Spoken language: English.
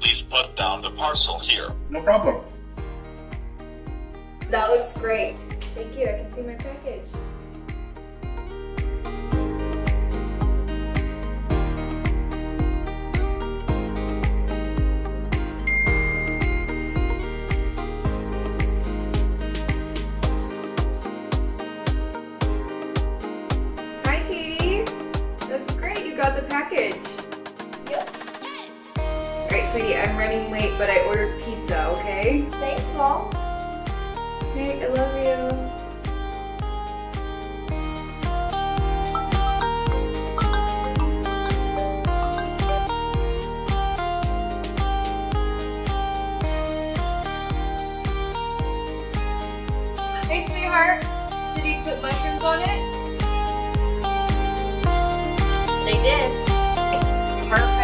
Please put down the parcel here. No problem. That looks great. Thank you. I can see my package. Hi, Katie. That's great. You got the package. Yep. Alright, sweetie, I'm running late, but I ordered pizza, okay? Thanks, Mom. Okay, I love you. Hey, sweetheart. Did you put mushrooms on it? They did. Perfect.